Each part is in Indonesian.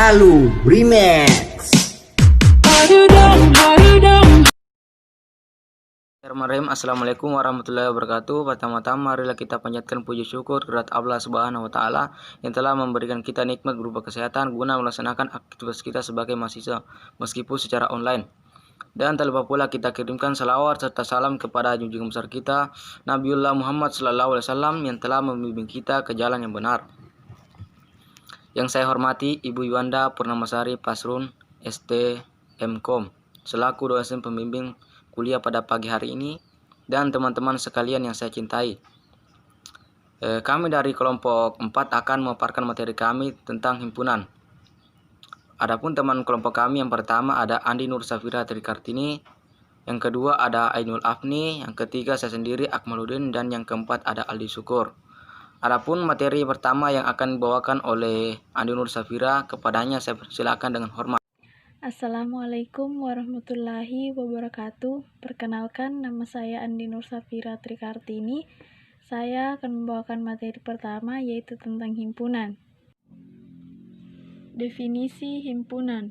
Halu Remix. Bismillahirrahmanirrahim. Assalamualaikum warahmatullahi wabarakatuh. Pertama-tama marilah kita panjatkan puji syukur kepada Allah Subhanahu wa taala yang telah memberikan kita nikmat berupa kesehatan guna melaksanakan aktivitas kita sebagai mahasiswa meskipun secara online. Dan tak lupa pula kita kirimkan salawat serta salam kepada junjungan besar kita Nabiullah Muhammad SAW yang telah membimbing kita ke jalan yang benar. Yang saya hormati Ibu Yuanda Purnamasari Pasrun ST Mkom selaku dosen pembimbing kuliah pada pagi hari ini, dan teman-teman sekalian yang saya cintai. Kami dari kelompok 4 akan memaparkan materi kami tentang himpunan. Adapun teman kelompok kami yang pertama ada Andi Nur Safira Trikartini, yang kedua ada Ainul Afni, yang ketiga saya sendiri Akmaluddin, dan yang keempat ada Aldi Syukur. Adapun materi pertama yang akan dibawakan oleh Andi Nur Safira, kepadanya saya persilakan dengan hormat. Assalamualaikum warahmatullahi wabarakatuh. Perkenalkan, nama saya Andi Nur Safira Trikartini. Saya akan membawakan materi pertama, yaitu tentang himpunan. Definisi himpunan.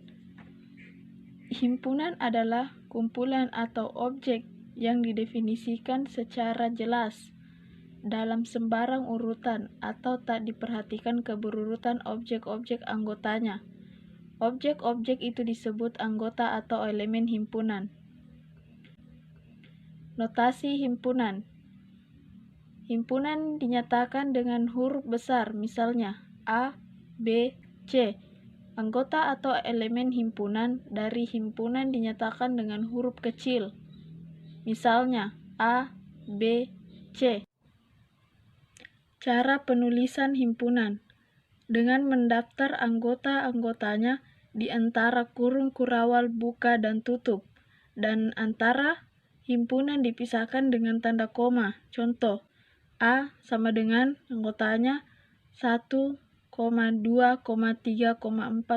Himpunan adalah kumpulan atau objek yang didefinisikan secara jelas dalam sembarang urutan atau tak diperhatikan keberurutan objek-objek anggotanya. Objek-objek itu disebut anggota atau elemen himpunan. Notasi himpunan. Himpunan dinyatakan dengan huruf besar, misalnya A, B, C. Anggota atau elemen himpunan dari himpunan dinyatakan dengan huruf kecil, misalnya A, B, C. Cara penulisan himpunan. Dengan mendaftar anggota-anggotanya di antara kurung kurawal buka dan tutup, dan antara himpunan dipisahkan dengan tanda koma. Contoh, A sama dengan anggotanya 1, 2, 3, 4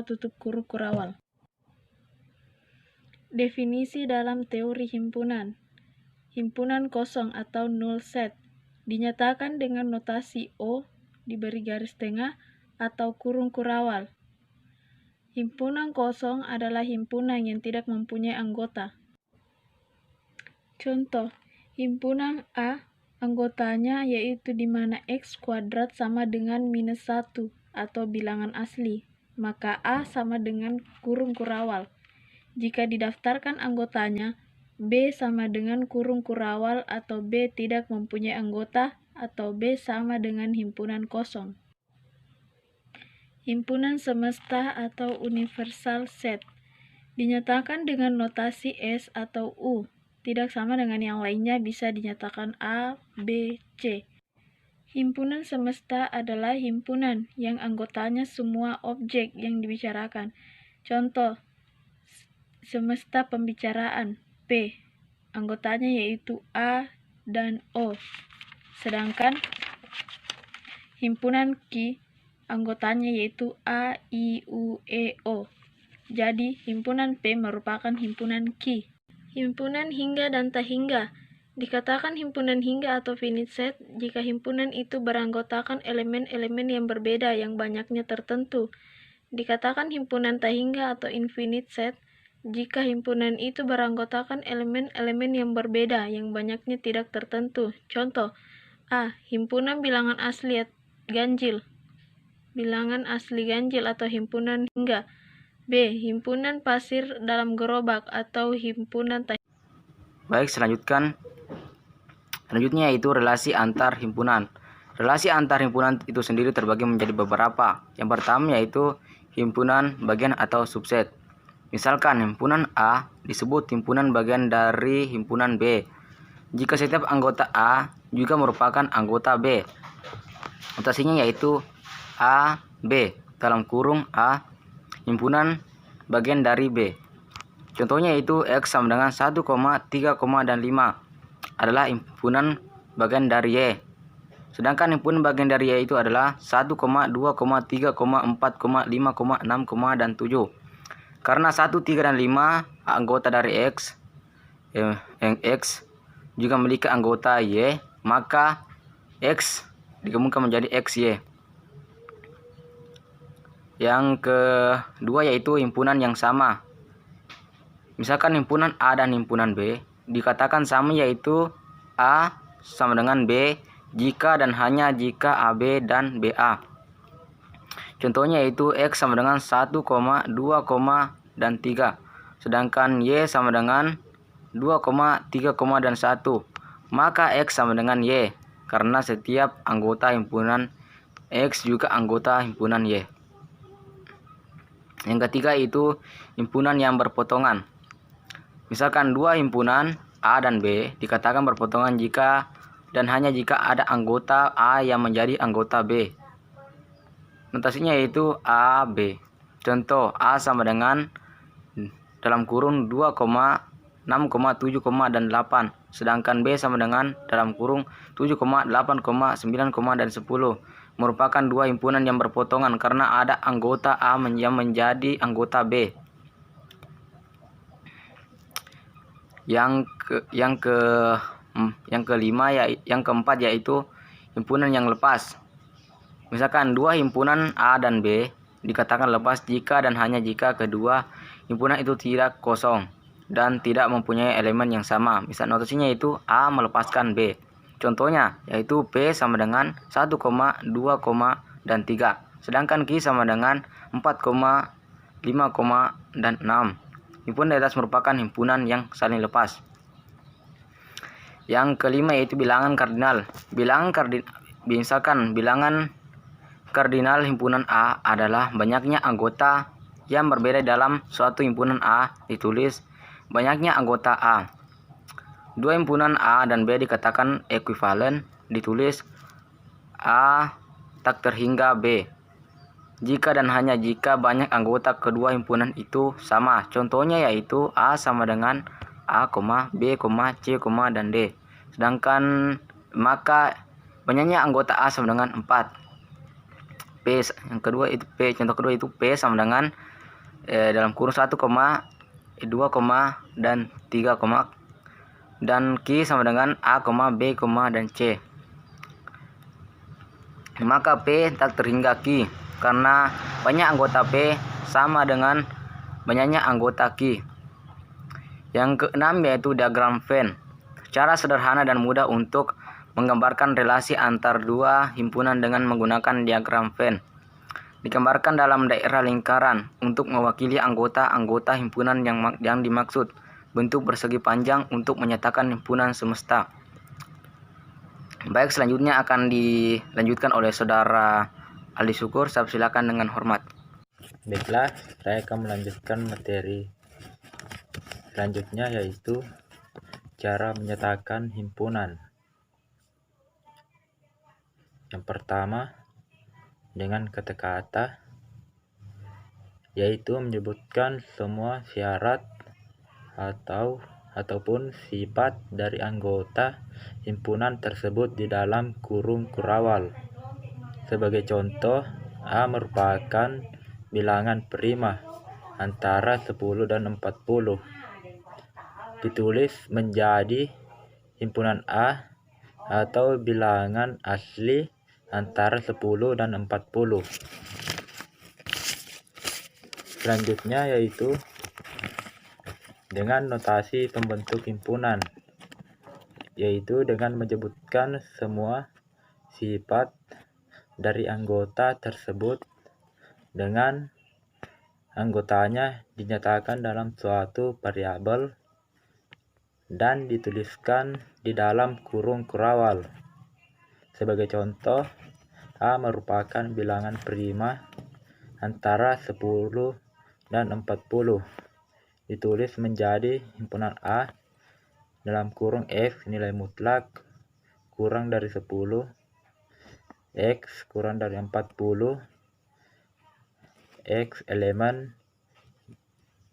tutup kurung kurawal. Definisi dalam teori himpunan. Himpunan kosong atau null set dinyatakan dengan notasi O diberi garis tengah atau kurung kurawal. Himpunan kosong adalah himpunan yang tidak mempunyai anggota. Contoh, himpunan A, anggotanya yaitu di mana X kuadrat sama dengan minus 1 atau bilangan asli, maka A sama dengan kurung kurawal. Jika didaftarkan anggotanya, B sama dengan kurung kurawal atau B tidak mempunyai anggota atau B sama dengan himpunan kosong. Himpunan semesta atau universal set dinyatakan dengan notasi S atau U, tidak sama dengan yang lainnya, bisa dinyatakan A, B, C. Himpunan semesta adalah himpunan yang anggotanya semua objek yang dibicarakan. Contoh, semesta pembicaraan P, anggotanya yaitu A dan O. Sedangkan himpunan Q, anggotanya yaitu A, I, U, E, O. Jadi, himpunan P merupakan himpunan Q. Himpunan hingga dan tak hingga. Dikatakan himpunan hingga atau finite set jika himpunan itu beranggotakan elemen-elemen yang berbeda yang banyaknya tertentu. Dikatakan himpunan tak hingga atau infinite set jika himpunan itu beranggotakan elemen-elemen yang berbeda yang banyaknya tidak tertentu. Contoh, A. Himpunan bilangan asli ganjil, bilangan asli ganjil atau himpunan hingga. B. Himpunan pasir dalam gerobak atau himpunan tak. Baik, selanjutnya yaitu relasi antar himpunan. Relasi antar himpunan itu sendiri terbagi menjadi beberapa. Yang pertama yaitu himpunan bagian atau subset. Misalkan himpunan A disebut himpunan bagian dari himpunan B jika setiap anggota A juga merupakan anggota B. Notasinya yaitu A, B dalam kurung A himpunan bagian dari B. Contohnya yaitu X sama dengan 1, 3, dan 5 adalah himpunan bagian dari Y. Sedangkan himpunan bagian dari Y itu adalah 1, 2, 3, 4, 5, 6, dan 7. Karena 1, 3, dan 5 anggota dari X, yang X juga memiliki anggota Y, maka X digabungkan menjadi XY. Yang kedua yaitu himpunan yang sama. Misalkan himpunan A dan himpunan B dikatakan sama, yaitu A sama dengan B jika dan hanya jika AB dan BA. Contohnya yaitu X sama dengan 1, 2, dan 3. Sedangkan Y sama dengan 2, 3, dan 1. Maka X sama dengan Y, karena setiap anggota himpunan X juga anggota himpunan Y. Yang ketiga itu himpunan yang berpotongan. Misalkan dua himpunan A dan B dikatakan berpotongan jika dan hanya jika ada anggota A yang menjadi anggota B. Notasinya yaitu AB. Contoh, A sama dengan dalam kurung 2, 6, 7, dan 8. Sedangkan B sama dengan dalam kurung 7, 8, 9, dan 10. Merupakan dua himpunan yang berpotongan karena ada anggota A yang menjadi anggota B. Yang keempat yaitu himpunan yang lepas. Misalkan dua himpunan A dan B dikatakan lepas jika dan hanya jika kedua himpunan itu tidak kosong dan tidak mempunyai elemen yang sama. Misal notasinya yaitu A melepaskan B. Contohnya yaitu P sama dengan 1, 2, dan 3. Sedangkan Q sama dengan 4, 5, dan 6. Himpunan di atas merupakan himpunan yang saling lepas. Yang kelima yaitu bilangan kardinal. Misalkan bilangan kardinal himpunan A adalah banyaknya anggota yang berbeda dalam suatu himpunan A, ditulis banyaknya anggota A. Dua himpunan A dan B dikatakan ekuivalen, ditulis A tak terhingga B. Jika dan hanya jika banyak anggota kedua himpunan itu sama. Contohnya yaitu A sama dengan A, B, C, dan D. Sedangkan maka banyaknya anggota A sama dengan 4. P yang kedua itu P, contoh kedua itu P sama dengan dalam kurung 1, 2, dan 3, dan Q sama dengan A, B, dan C. Maka P tak terhingga Q karena banyak anggota P sama dengan banyaknya anggota Q. Yang keenam yaitu diagram Venn. Cara sederhana dan mudah untuk menggambarkan relasi antar dua himpunan dengan menggunakan diagram Venn. Digambarkan dalam daerah lingkaran untuk mewakili anggota-anggota himpunan yang dimaksud. Bentuk persegi panjang untuk menyatakan himpunan semesta. Baik, selanjutnya akan dilanjutkan oleh saudara Aldi Syukur. Saya silakan dengan hormat. Baiklah, saya akan melanjutkan materi selanjutnya, yaitu cara menyatakan himpunan. Yang pertama, dengan kata-kata, yaitu menyebutkan semua syarat ataupun sifat dari anggota himpunan tersebut di dalam kurung kurawal. Sebagai contoh, A merupakan bilangan prima antara 10 dan 40. Ditulis menjadi himpunan A atau bilangan asli antara 10 dan 40. Selanjutnya yaitu dengan notasi pembentuk himpunan, yaitu dengan menyebutkan semua sifat dari anggota tersebut dengan anggotanya dinyatakan dalam suatu variabel dan dituliskan di dalam kurung kurawal. Sebagai contoh, A merupakan bilangan prima antara 10 dan 40. Ditulis menjadi himpunan A dalam kurung X nilai mutlak kurang dari 10, X kurang dari 40, X elemen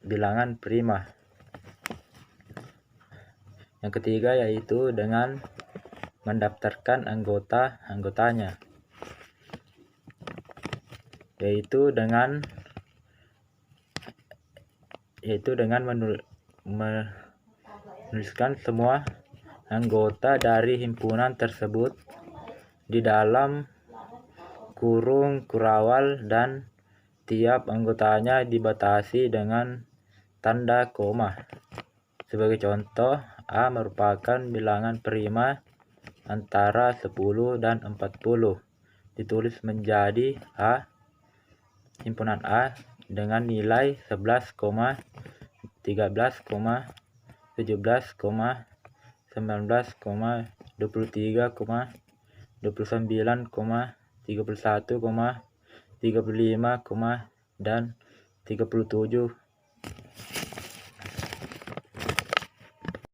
bilangan prima. Yang ketiga yaitu dengan mendaftarkan anggotanya, yaitu dengan menuliskan semua anggota dari himpunan tersebut di dalam kurung kurawal dan Setiap anggotanya dibatasi dengan tanda koma. Sebagai contoh, A merupakan bilangan prima antara 10 dan 40. Ditulis menjadi himpunan A dengan nilai 11, 13, 17, 19, 23, 29, 31, 35, dan 37.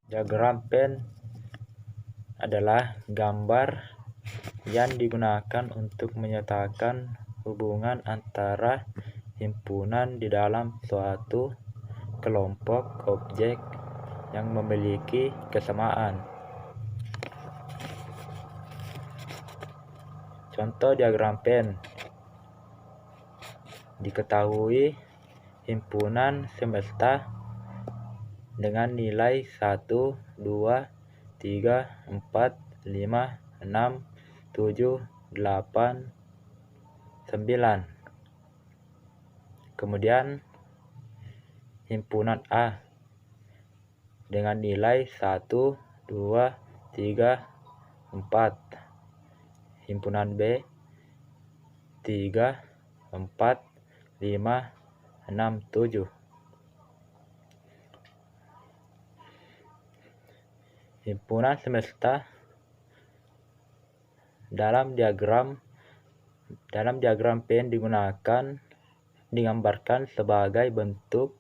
Diagram Venn adalah gambar yang digunakan untuk menyatakan hubungan antara himpunan di dalam suatu kelompok objek yang memiliki kesamaan. Contoh diagram Venn. Diketahui himpunan semesta dengan nilai 1, 2, 3, 4, 5, 6, 7, 8, 9. Kemudian himpunan A dengan nilai 1, 2, 3, 4. Himpunan B 3, 4, 5, 6, 7. Himpunan semesta dalam diagram Venn digambarkan sebagai bentuk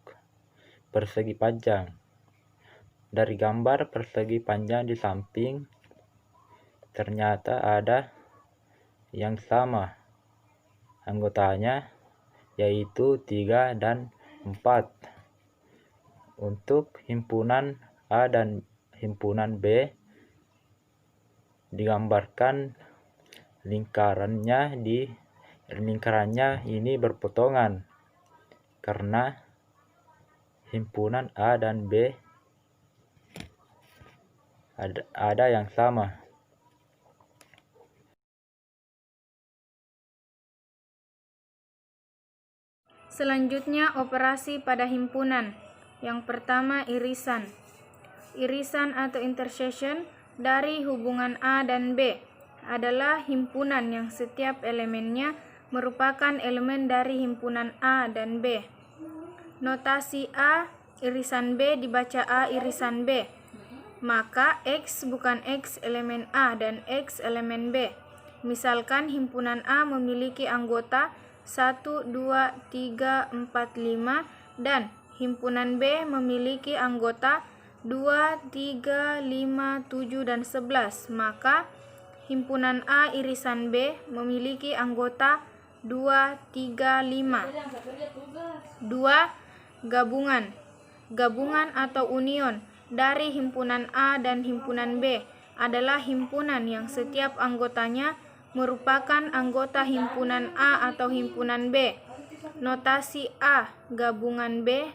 persegi panjang. Dari gambar persegi panjang di samping ternyata ada yang sama anggotanya, yaitu 3 dan 4. Untuk himpunan A dan himpunan B digambarkan lingkarannya ini berpotongan karena himpunan A dan B ada yang sama. Selanjutnya, operasi pada himpunan. Yang pertama, irisan. Irisan atau intersection dari hubungan A dan B adalah himpunan yang setiap elemennya merupakan elemen dari himpunan A dan B. Notasi A irisan B dibaca A irisan B. Maka X bukan X elemen A dan X elemen B. Misalkan himpunan A memiliki anggota 1, 2, 3, 4, 5 dan himpunan B memiliki anggota 2, 3, 5, 7, dan 11. Maka himpunan A irisan B memiliki anggota 2, 3, 5. 2. Gabungan. Gabungan atau union dari himpunan A dan himpunan B adalah himpunan yang setiap anggotanya merupakan anggota himpunan A atau himpunan B. Notasi A gabungan B,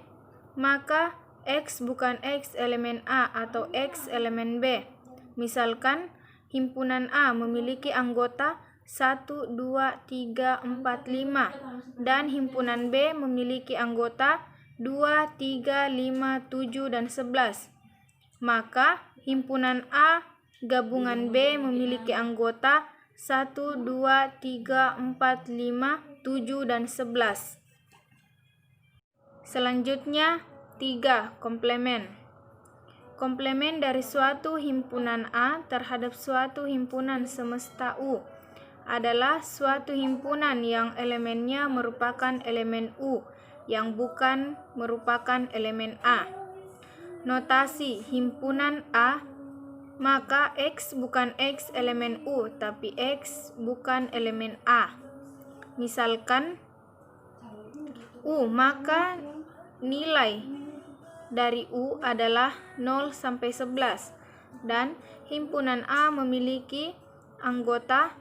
maka X bukan X elemen A atau X elemen B. Misalkan himpunan A memiliki anggota 1, 2, 3, 4, 5 dan himpunan B memiliki anggota 2, 3, 5, 7, dan 11. Maka himpunan A gabungan B memiliki anggota 1, 2, 3, 4, 5, 7, dan 11. Selanjutnya 3. Komplemen. Komplemen dari suatu himpunan A terhadap suatu himpunan semesta U adalah suatu himpunan yang elemennya merupakan elemen U yang bukan merupakan elemen A. Notasi himpunan A, maka X bukan X elemen U tapi X bukan elemen A. Misalkan U, maka nilai dari U adalah 0 sampai 11 dan himpunan A memiliki anggota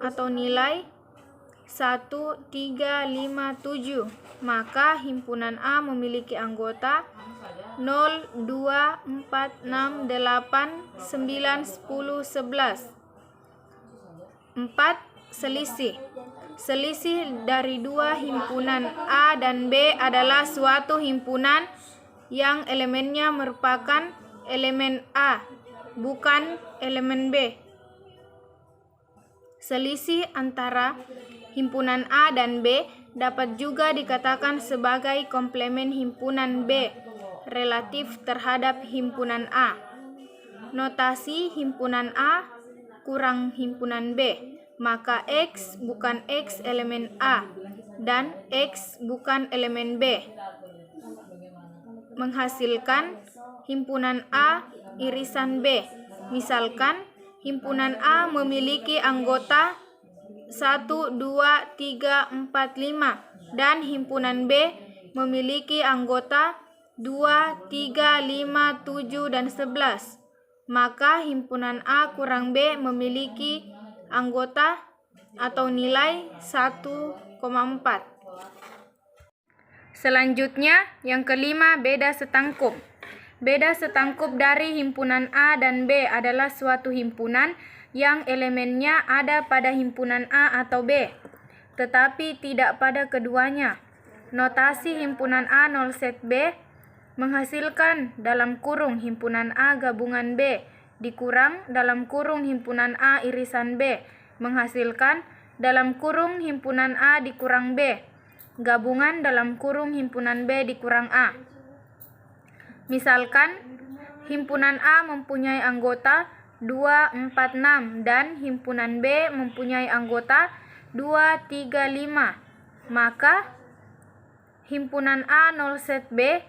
atau nilai 1, 3, 5, 7. Maka himpunan A memiliki anggota 0, 2, 4, 6, 8, 9, 10, 11. 4. Selisih. Selisih dari dua himpunan A dan B adalah suatu himpunan yang elemennya merupakan elemen A, bukan elemen B. Selisih antara himpunan A dan B dapat juga dikatakan sebagai komplemen himpunan B relatif terhadap himpunan A. Notasi himpunan A kurang himpunan B, maka X bukan X elemen A dan X bukan elemen B, menghasilkan himpunan A irisan B. Misalkan himpunan A memiliki anggota 1, 2, 3, 4, 5 dan himpunan B memiliki anggota 2, 3, 5, 7, dan 11. Maka himpunan A kurang B memiliki anggota atau nilai 1,4. Selanjutnya, yang kelima, beda setangkup. Beda setangkup dari himpunan A dan B adalah suatu himpunan yang elemennya ada pada himpunan A atau B, tetapi tidak pada keduanya. Notasi himpunan A 0 set B menghasilkan dalam kurung himpunan A gabungan B dikurang dalam kurung himpunan A irisan B menghasilkan dalam kurung himpunan A dikurang B gabungan dalam kurung himpunan B dikurang A. Misalkan himpunan A mempunyai anggota 2, 4, 6 dan himpunan B mempunyai anggota 2, 3, 5. Maka himpunan A 0 set B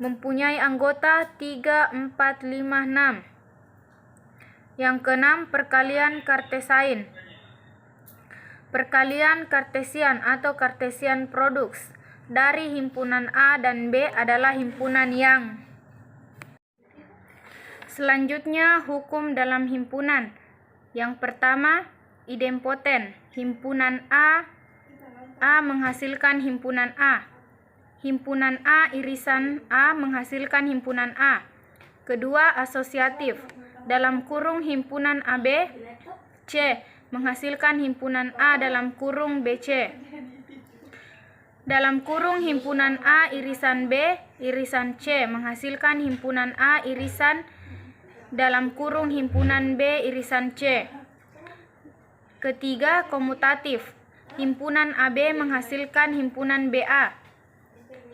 mempunyai anggota 3, 4, 5, 6. Yang keenam, perkalian Cartesian. Perkalian Cartesian atau Cartesian products dari himpunan A dan B adalah himpunan yang. Selanjutnya, hukum dalam himpunan. Yang pertama, idempoten. Himpunan A menghasilkan himpunan A. Himpunan A irisan A menghasilkan himpunan A. Kedua, asosiatif. Dalam kurung himpunan AB, C menghasilkan himpunan A dalam kurung BC. Dalam kurung himpunan A irisan B, irisan C menghasilkan himpunan A irisan dalam kurung himpunan B irisan C. Ketiga, komutatif. Himpunan AB menghasilkan himpunan BA.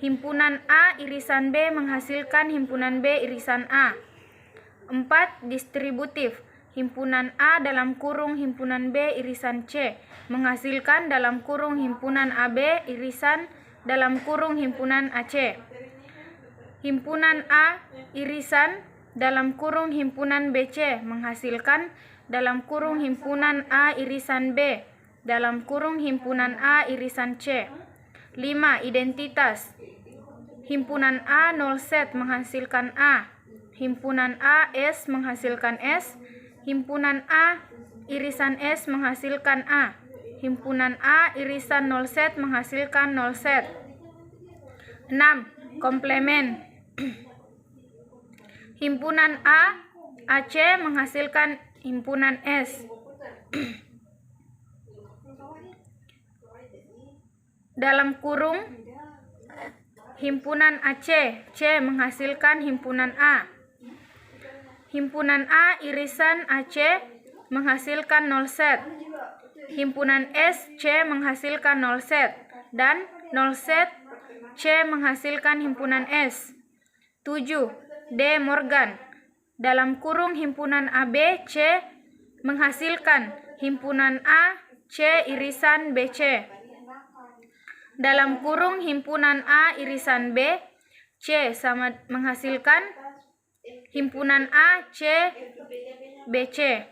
Himpunan A irisan B menghasilkan himpunan B irisan A. 4. Distributif. Himpunan A dalam kurung himpunan B irisan C menghasilkan dalam kurung himpunan AB irisan dalam kurung himpunan AC. Himpunan A irisan dalam kurung himpunan BC menghasilkan dalam kurung himpunan A irisan B dalam kurung himpunan A irisan C. 5. Identitas. Himpunan A 0 set menghasilkan A. Himpunan A S menghasilkan S. Himpunan A irisan S menghasilkan A. Himpunan A irisan 0 set menghasilkan 0 set. 6. Komplemen. Himpunan A AC menghasilkan himpunan S. Dalam kurung himpunan AC, C menghasilkan himpunan A. Himpunan A irisan AC menghasilkan 0 set. Himpunan S, C menghasilkan 0 set. Dan 0 set, C menghasilkan himpunan S. 7. De Morgan. Dalam kurung himpunan AB, C menghasilkan himpunan A, C irisan BC. Dalam kurung himpunan A irisan B, C sama menghasilkan himpunan A, C, BC.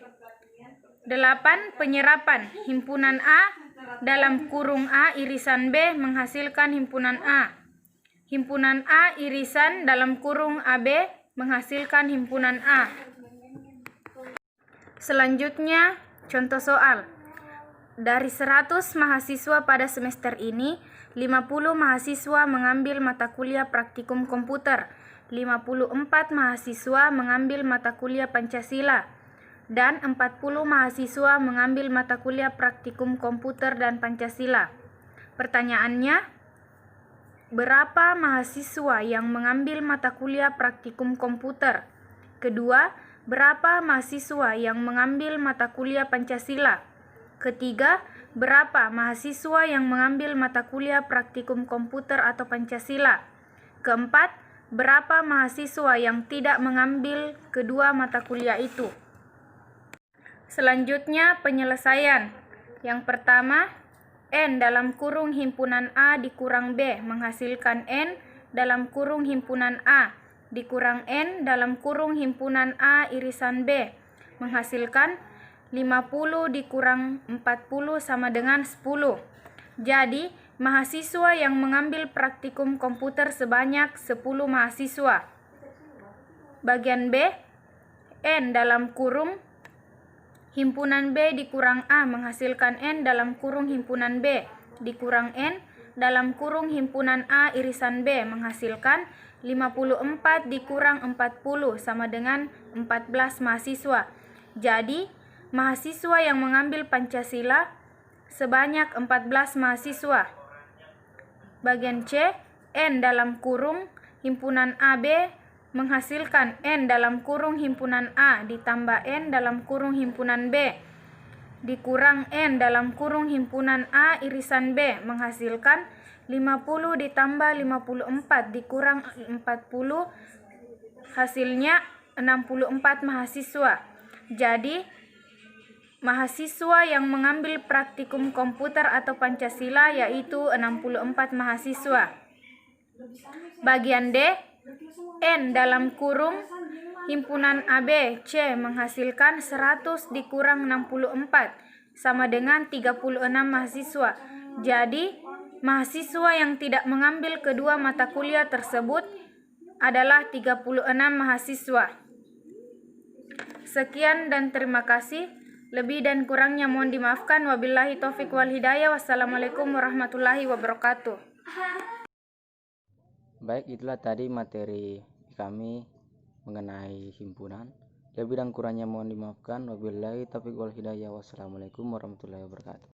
8. Penyerapan. Himpunan A dalam kurung A irisan B menghasilkan himpunan A. Himpunan A irisan dalam kurung AB menghasilkan himpunan A. Selanjutnya, contoh soal. Dari 100 mahasiswa pada semester ini, 50 mahasiswa mengambil mata kuliah praktikum komputer, 54 mahasiswa mengambil mata kuliah Pancasila, dan 40 mahasiswa mengambil mata kuliah praktikum komputer dan Pancasila. Pertanyaannya, berapa mahasiswa yang mengambil mata kuliah praktikum komputer? Kedua, berapa mahasiswa yang mengambil mata kuliah Pancasila? Ketiga, berapa mahasiswa yang mengambil mata kuliah praktikum komputer atau Pancasila? Keempat, berapa mahasiswa yang tidak mengambil kedua mata kuliah itu? Selanjutnya penyelesaian. Yang pertama, N dalam kurung himpunan A dikurang B menghasilkan N dalam kurung himpunan A dikurang N dalam kurung himpunan A irisan B menghasilkan 50 dikurang 40 sama dengan 10. Jadi, mahasiswa yang mengambil praktikum komputer sebanyak 10 mahasiswa. Bagian B, N dalam kurung himpunan B dikurang A menghasilkan N dalam kurung himpunan B dikurang N dalam kurung himpunan A irisan B menghasilkan 54 dikurang 40 sama dengan 14 mahasiswa. Jadi, mahasiswa yang mengambil Pancasila sebanyak 14 mahasiswa. Bagian C, N dalam kurung himpunan AB menghasilkan N dalam kurung himpunan A ditambah N dalam kurung himpunan B dikurang N dalam kurung himpunan A irisan B menghasilkan 50 ditambah 54 dikurang 40 hasilnya 64 mahasiswa. Jadi, mahasiswa yang mengambil praktikum komputer atau Pancasila yaitu 64 mahasiswa. Bagian D, N dalam kurung himpunan AB C menghasilkan 100 dikurang 64 sama dengan 36 mahasiswa. Jadi, mahasiswa yang tidak mengambil kedua mata kuliah tersebut adalah 36 mahasiswa. Sekian dan terima kasih. Lebih dan kurangnya mohon dimaafkan. Wabillahi taufik wal hidayah. Wassalamualaikum warahmatullahi wabarakatuh. Baik, itulah tadi materi kami mengenai himpunan. Lebih dan kurangnya mohon dimaafkan. Wabillahi taufik wal hidayah. Wassalamualaikum warahmatullahi wabarakatuh.